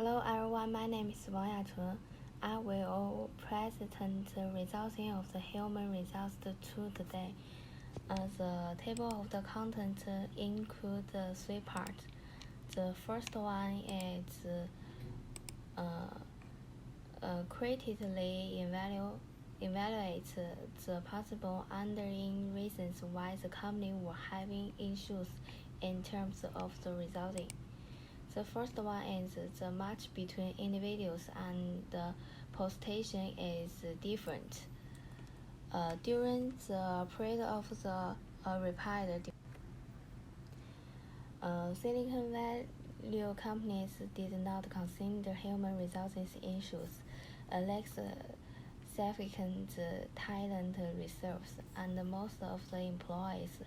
Hello everyone, my name is Wang Yachun. I will present the results of the human results to today. The table of the content includes three parts. The first one is critically evaluate the possible underlying reasons why the company were having issues in terms of the resulting. The first one is the match between individuals and the postation is different. During the period of the repair, Silicon Valley companies did not consider human resources issues, lack significant talent reserves, and most of the employees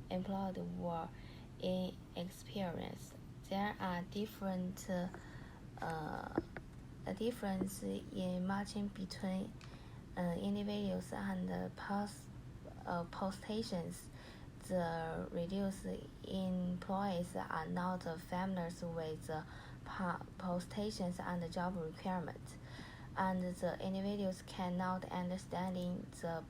employed were inexperienced. There are different a difference in matching between individuals and postations. The reduced employees are not familiar with the postations and job requirements, and the individuals cannot understand the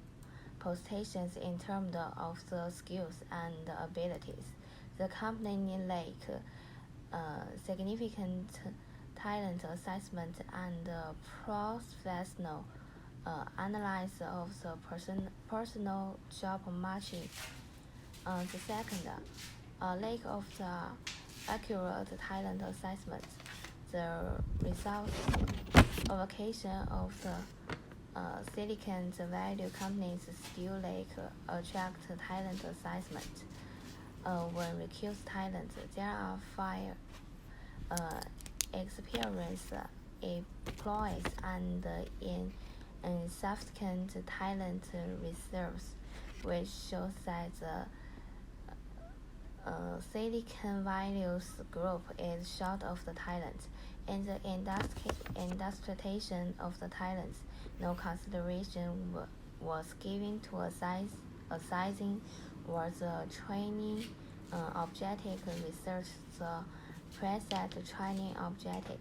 postations in terms of the skills and abilities. The company lack significant talent assessment and professional analysis of the personal job matching. The second, lack of the accurate talent assessment. The results allocation of the Silicon Valley companies still lack attract talent assessment. When recruit talent, there are five experienced employees and insufficient talent reserves, which shows that the Silicon Valley's group is short of the talent. In the industrialization of the talents, no consideration was given to assessing or the training objective research the preset training objective.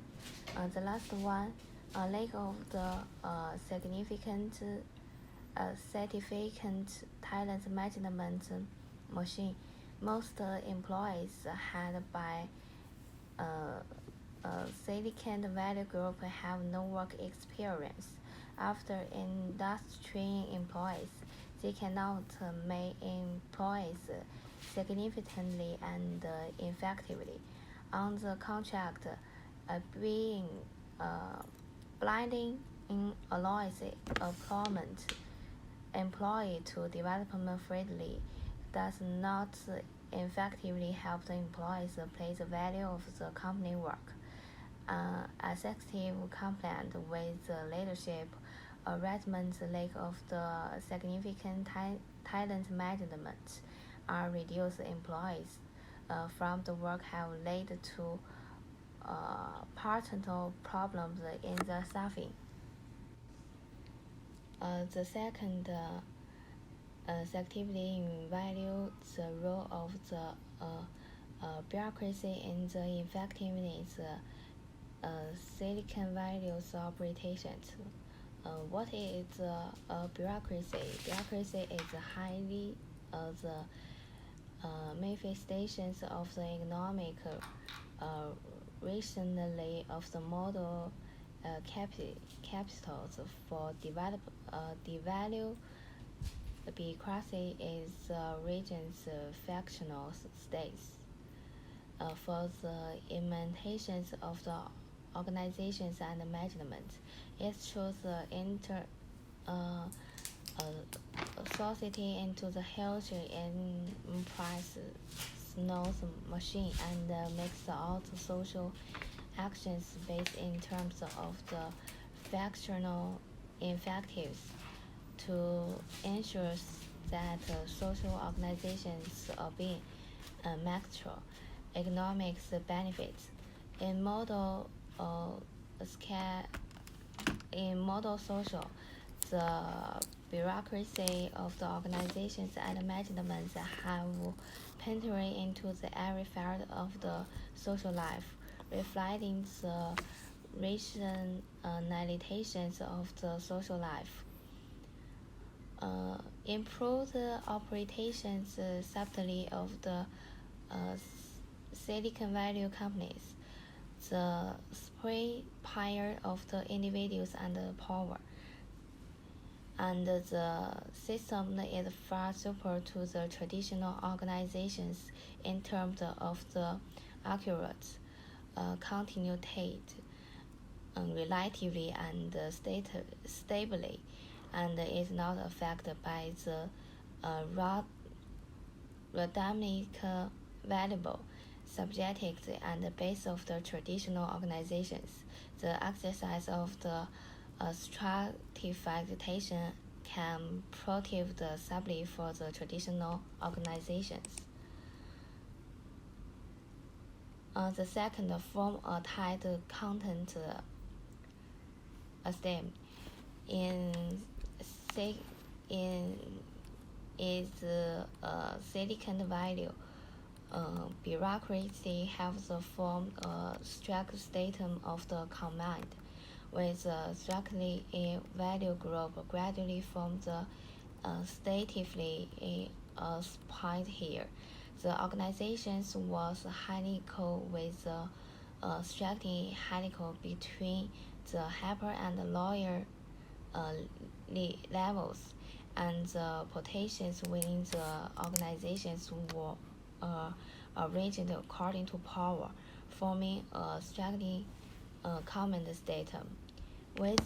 The last one, lack of the significant talent management machine. Most employees had by Silicon Valley Group have no work experience. After industry employees, they cannot make employees significantly and effectively. On the contract, being blinding in alloys employee to development freely does not effectively help the employees place the value of the company work. Executive complaint with the leadership arrangement lack of the significant talent management are reduced employees from the work have led to personal problems in the staffing. The second actively value the role of the bureaucracy in the effectiveness Silicon Valley's operations. What is bureaucracy? Bureaucracy is highly the manifestations of the economic rationally of the model capitals for devalue. The bureaucracy is region's factional states. For the implementations of the organizations and management, it shows the society into the health enterprise knows machine and makes all the social actions based in terms of the factional effectives to ensure that social organizations are being macro economics benefits in model social. The bureaucracy of the organizations and management have penetrated into the every field of the social life, reflecting the rationalizations of the social life. Improve the operations subtly of the Silicon Valley companies, the superior of the individuals and the power, and the system is far superior to the traditional organizations in terms of the accurate, continuity, relatively and stably, and is not affected by the random variable subjectives and the base of the traditional organizations. The exercise of the stratification can protect the subtly for the traditional organizations. The second form a tied content esteem in in is Silicon Valley. Bureaucracy has formed a strict system of the command, with strictly a value group gradually from the statively spite here. The organization was hierarchical with strictly hierarchical between the hyper and lower levels, and the positions within the organizations were arranged according to power, forming a strictly command system. With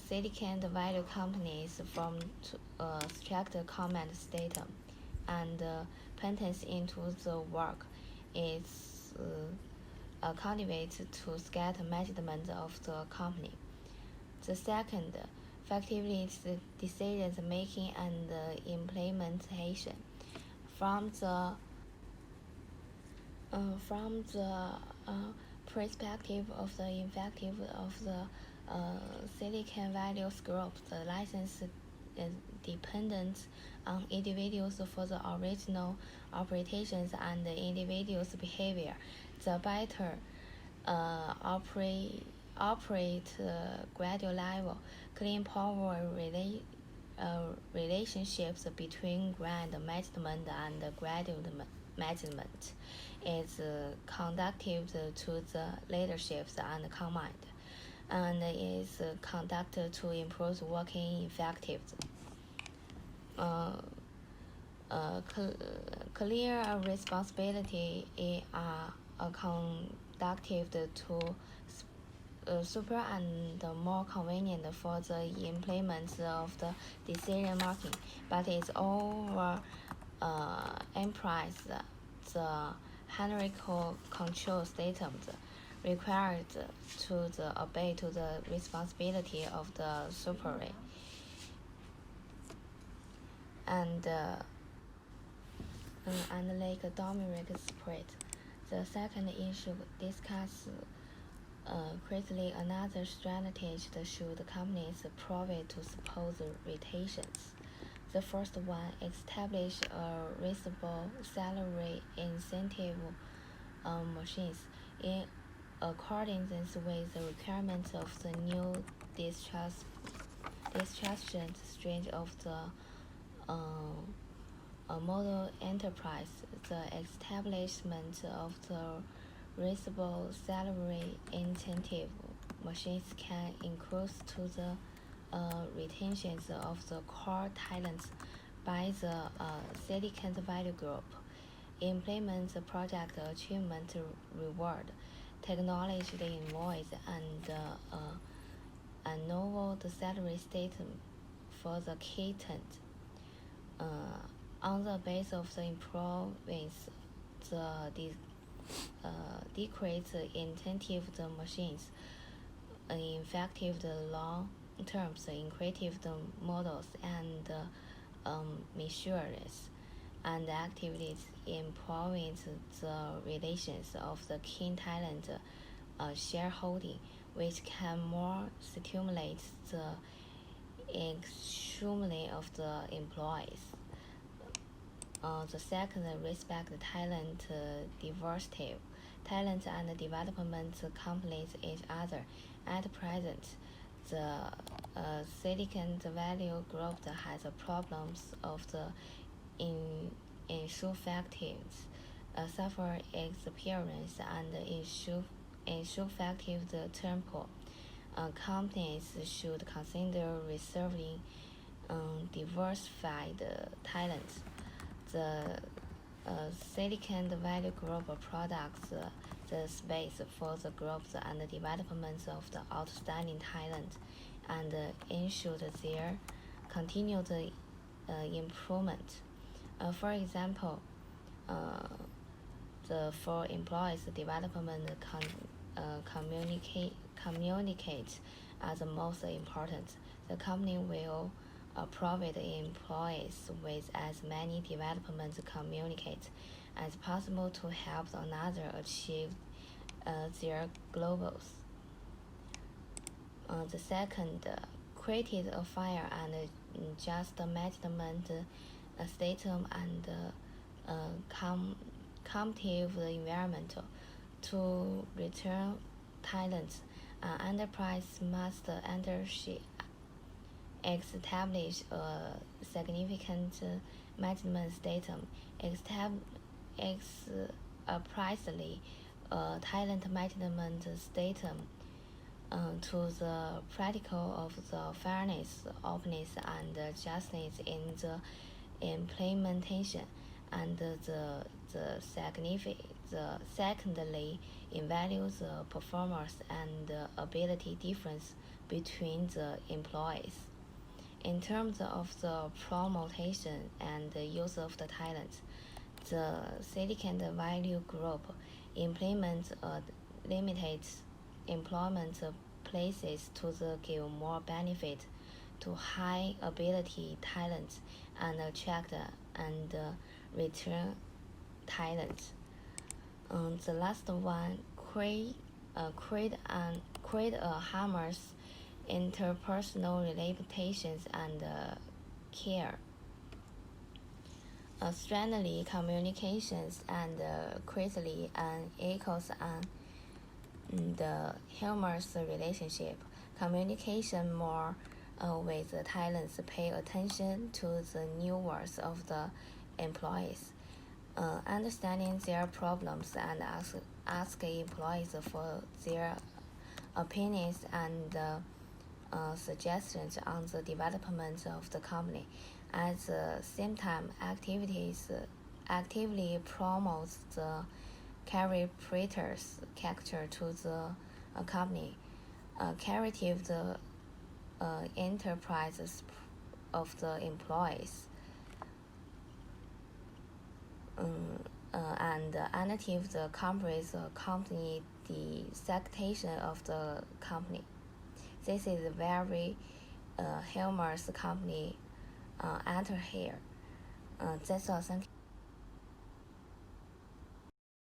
Silicon Valley companies from a strict command system, and patents into the work is cultivate to get management of the company. The second, effectively is the decision making and implementation. From the perspective of the effective of the Silicon Valley Group, the license is dependent on individuals for the original operations and the individual's behavior. The better operate gradual level, clean power relationships between grand management and graduate management is conductive to the leaderships and command, and is conducted to improve working effectiveness. Clear responsibility are conductive to super and more convenient for the implement of the decision making, but it's over emphasized the hierarchical control systems required to obey to the responsibility of the superior. And like Dominic spread, the second issue discuss critically another strategy should companies provide to support rotations. The first one, establish a reasonable salary incentive machines in accordance with the requirements of the new discharge strange of the model enterprise. The establishment of the reasonable salary incentive machines can increase to the retention of the core talents by the Silicon Valley Group. Implement the project achievement reward, technology invoice, and novel the salary system for the key talent. On the basis of the improvements, the decrease incentive the machines, effective the long terms, creative the models, and measures and activities improving the relations of the key talent shareholding, which can more stimulate the extremely of the employees. The second, respect talent diversity. talent and development complete each other. At present, the Silicon Valley Group has problems of the ineffective software experience and ineffective tempo. Companies should consider reserving diversified talent. The Silicon Valley Group products the space for the growth and development of the outstanding talent and ensure their continued improvement. For example, the for employees development communicate as the most important. The company will provide employees with as many development communicates as possible to help another achieve their goals. The second, created a fair and just management system and competitive environment to return talents. An enterprise must establish a significant management system, precisely talent management system to the practical of the fairness, openness, and justice in the implementation, and secondly evaluate the performance and ability difference between the employees. In terms of the promotion and the use of the talents, the Silicon Valley Group implements a limited employment places to give more benefit to high ability talents and attract and return talents. The last one, create a harmonious interpersonal relations and care. Strongly communications and critically and echoes and the humorous relationship. Communication more with the talents pay attention to the new words of the employees. Understanding their problems and ask employees for their opinions and suggestions on the development of the company. At the same time, actively promotes the characters to the company, creative the enterprises of the employees, and active the company the expectation of the company. This is a very humorous company enter here. That's all. Thank you.